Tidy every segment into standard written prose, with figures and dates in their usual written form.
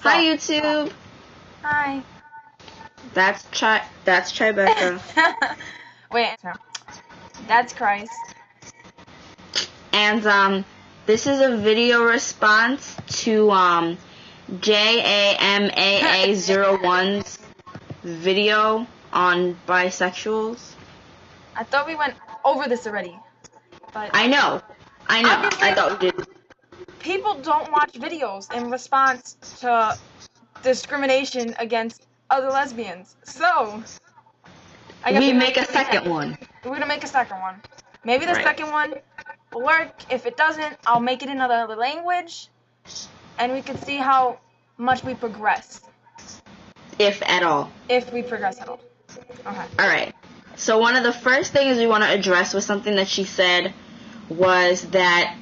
So, Hi YouTube. hi. That's Tribeca. Wait, that's Christ. And this is a video response to Jamaa01's video on bisexuals. I thought we went over this already, but I know. Obviously- I thought we did. people don't watch videos in response to discrimination against other lesbians. So, I guess We make a second one. We're gonna make a second one. Maybe the Right. second one will work. If it doesn't, I'll make it in another language, and we can see how much we progress. If at all. If we progress at all. Okay. Alright. So one of the first things we want to address was something that she said was that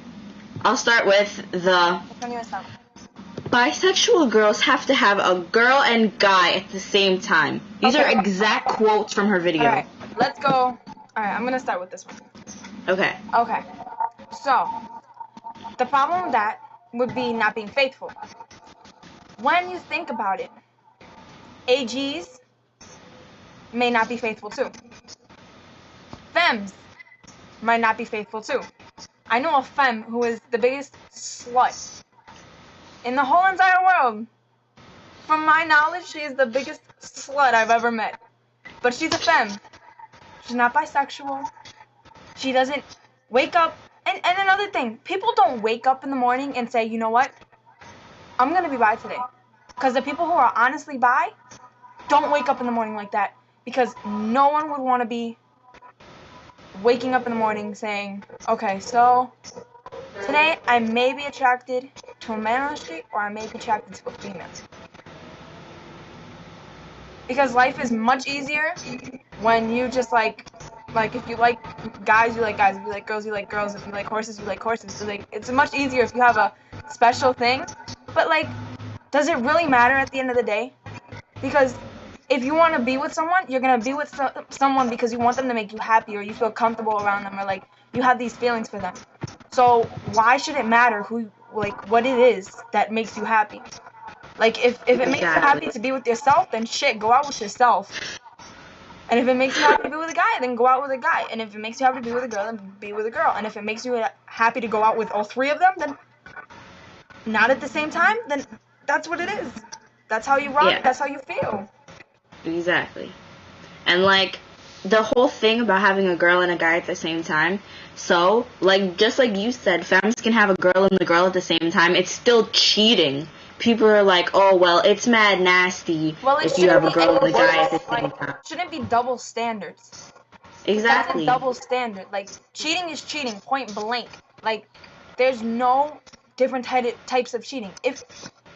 I'll start with the bisexual girls have to have a girl and guy at the same time. These are exact quotes from her video. Alright, let's go. Alright, I'm gonna start with this one. Okay. Okay. So, the problem with that would be not being faithful. When you think about it, AGs may not be faithful too. Femmes might not be faithful too. I know a femme who is the biggest slut in the whole entire world. From my knowledge, she is the biggest slut I've ever met. But she's a femme. She's not bisexual. She doesn't wake up. And another thing, people don't wake up in the morning and say, you know what? I'm going to be bi today. Because the people who are honestly bi don't wake up in the morning like that. Because no one would want to be waking up in the morning saying, okay, so today I may be attracted to a man on the street or I may be attracted to a female. Because life is much easier when you just like if you like guys, you like guys. If you like girls, you like girls. If you like horses, you like horses. So it's much easier if you have a special thing. But does it really matter at the end of the day? Because if you want to be with someone, you're gonna be with someone because you want them to make you happy, or you feel comfortable around them, or you have these feelings for them. So why should it matter what it is that makes you happy? If it makes you happy to be with yourself, then shit, go out with yourself. And if it makes you happy to be with a guy, then go out with a guy. And if it makes you happy to be with a girl, then be with a girl. And if it makes you happy to go out with all three of them, then not at the same time, then that's what it is. That's how you rock. Yeah. That's how you feel. Exactly. And the whole thing about having a girl and a guy at the same time, so just like you said, femmes can have a girl and the girl at the same time. It's still cheating. People are like, oh, well, it's mad nasty if you have a girl and a guy at the same time. Shouldn't be double standards. Exactly. That's a double standard. Cheating is cheating, point blank. There's no different types of cheating. If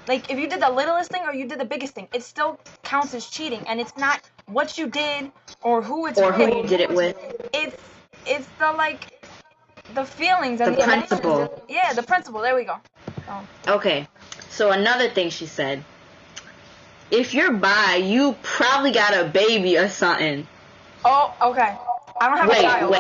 you did the littlest thing or you did the biggest thing, it still counts as cheating. And it's not what you did or who it's or who you did it with. It's the feelings and the principle. Emotions. Yeah, the principle. There we go. Okay. So another thing she said, if you're bi, you probably got a baby or something. Oh, okay. I don't have a child.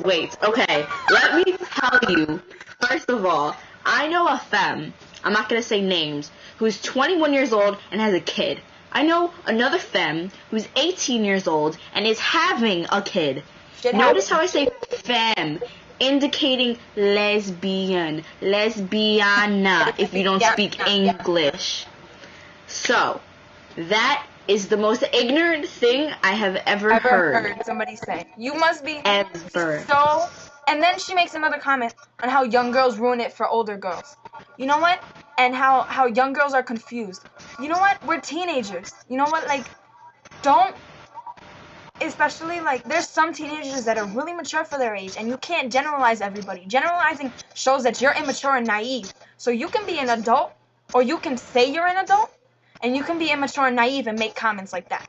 Wait. Okay. Let me tell you, first of all, I know a femme, I'm not going to say names, who's 21 years old and has a kid. I know another femme who's 18 years old and is having a kid. Notice how I say femme, indicating lesbiana, if you don't speak English. So, that is the most ignorant thing I have ever heard somebody say. You must be ever. So, and then she makes another comment on how young girls ruin it for older girls. You know what? And how young girls are confused. You know what? We're teenagers. You know what? Don't... Especially, there's some teenagers that are really mature for their age, and you can't generalize everybody. Generalizing shows that you're immature and naive. So you can be an adult, or you can say you're an adult, and you can be immature and naive and make comments like that.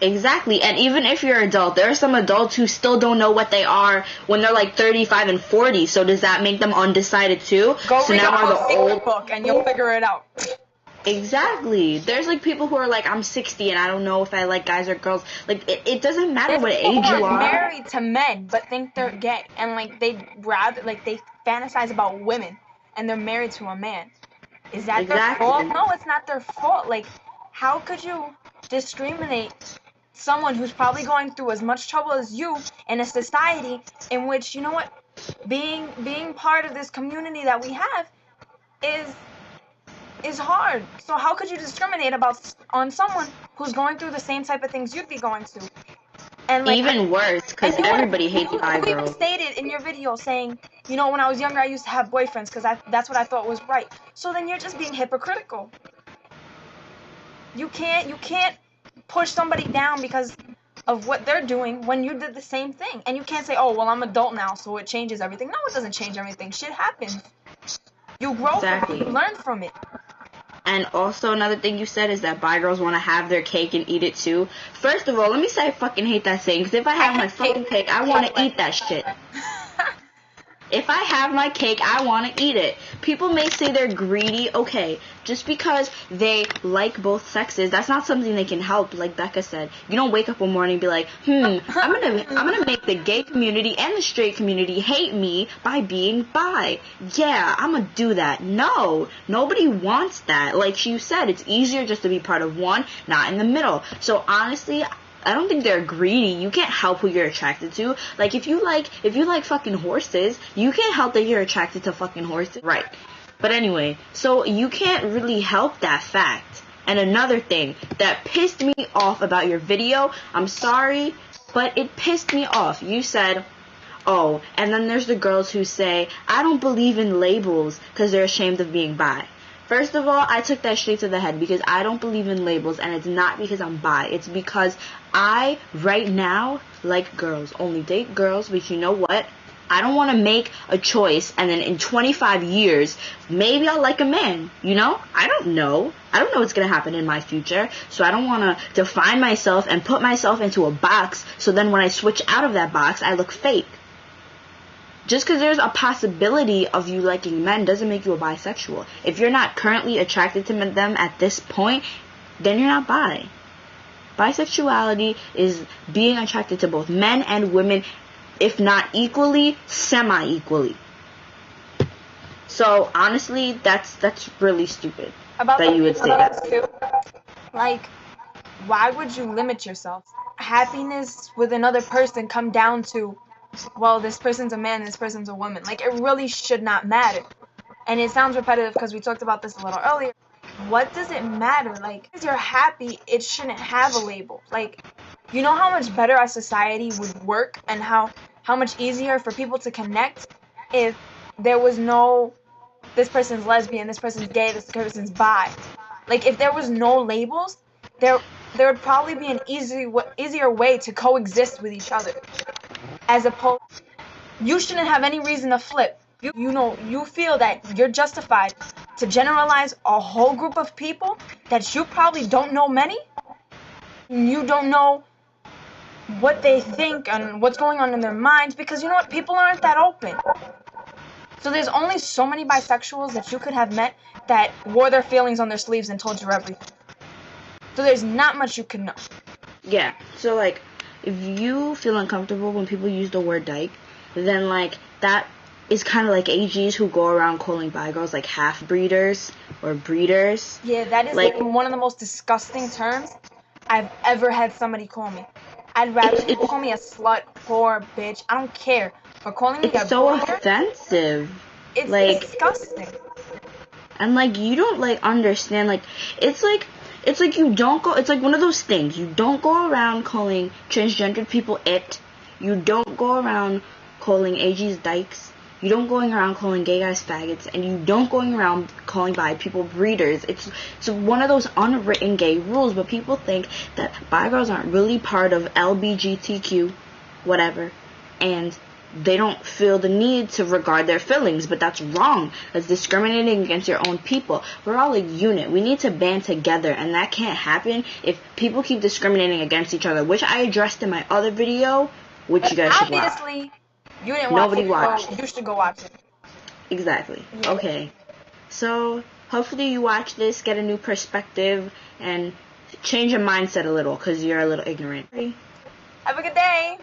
Exactly, and even if you're an adult, there are some adults who still don't know what they are when they're 35 and 40, so does that make them undecided too? Go read the old book, and you'll figure it out. Exactly. There's people who are I'm 60 and I don't know if I like guys or girls. It doesn't matter what age you are. Married to men but think they're gay and they fantasize about women and they're married to a man. Is that their Exactly. fault? No, it's not their fault. Like, how could you discriminate someone who's probably going through as much trouble as you in a society in which, you know what, being part of this community that we have is hard. So how could you discriminate on someone who's going through the same type of things you'd be going through? And like, Even worse, because everybody hates bi you even girls. stated in your video saying, you know, when I was younger, I used to have boyfriends because that's what I thought was right. So then you're just being hypocritical. You can't push somebody down because of what they're doing when you did the same thing. And you can't say, oh, well, I'm adult now, so it changes everything. No, it doesn't change everything. Shit happens. You grow Exactly. from it. You learn from it. And also another thing you said is that bi girls want to have their cake and eat it too. First of all, let me say I fucking hate that saying, because if I have my fucking cake, I want to eat that shit. If I have my cake, I want to eat it. People may say they're greedy. Okay, just because they like both sexes, that's not something they can help. Like Becca said, you don't wake up one morning and be like, I'm gonna make the gay community and the straight community hate me by being bi. Yeah, I'm gonna do that. No, nobody wants that. Like you said, it's easier just to be part of one, not in the middle. So honestly, I don't think they're greedy. You can't help who you're attracted to. Like, if you like fucking horses, you can't help that you're attracted to fucking horses. Right. But anyway, so you can't really help that fact. And another thing that pissed me off about your video, I'm sorry, but it pissed me off. You said, oh, and then there's the girls who say, I don't believe in labels because they're ashamed of being bi. First of all, I took that straight to the head because I don't believe in labels, and it's not because I'm bi. It's because I, right now, like girls. Only date girls, but you know what? I don't want to make a choice, and then in 25 years, maybe I'll like a man, you know? I don't know. I don't know what's going to happen in my future, so I don't want to define myself and put myself into a box, so then when I switch out of that box, I look fake. Just because there's a possibility of you liking men doesn't make you a bisexual. If you're not currently attracted to them at this point, then you're not bi. Bisexuality is being attracted to both men and women, if not equally, semi-equally. So honestly, that's really stupid that you would say that. Too, like, why would you limit yourself? Happiness with another person come down to, well, this person's a man, this person's a woman. Like, it really should not matter. And it sounds repetitive because we talked about this a little earlier. What does it matter? Like, if you're happy, it shouldn't have a label. Like, you know how much better our society would work and how much easier for people to connect if there was no, this person's lesbian, this person's gay, this person's bi. Like, if there was no labels, there would probably be an easier way to coexist with each other. As opposed, you shouldn't have any reason to flip. You feel that you're justified to generalize a whole group of people that you probably don't know many. You don't know what they think and what's going on in their minds, because you know what? People aren't that open. So there's only so many bisexuals that you could have met that wore their feelings on their sleeves and told you everything. So there's not much you can know. Yeah, so like, if you feel uncomfortable when people use the word dyke, then like, that is kind of like AGs who go around calling bi girls like half-breeders or breeders. Yeah, that is like one of the most disgusting terms I've ever had somebody call me. I'd rather people call me a slut, whore, bitch. I don't care. But calling me it's a so breeder, offensive. it's like, disgusting. And like, you don't like understand, like, it's like you don't go, it's like one of those things. You don't go around calling transgendered people it. You don't go around calling AGs dykes. You don't going around calling gay guys faggots, and you don't going around calling bi people breeders. It's one of those unwritten gay rules, but people think that bi girls aren't really part of LBGTQ, whatever, and they don't feel the need to regard their feelings, but that's wrong. That's discriminating against your own people. We're all a unit. We need to band together, and that can't happen if people keep discriminating against each other, which I addressed in my other video, which you guys should watch. Obviously, you didn't watch Nobody it, watched. so you should go watch it. Exactly. Yeah. Okay. So, hopefully you watch this, get a new perspective, and change your mindset a little, because you're a little ignorant. Have a good day.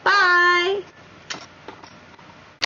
Bye!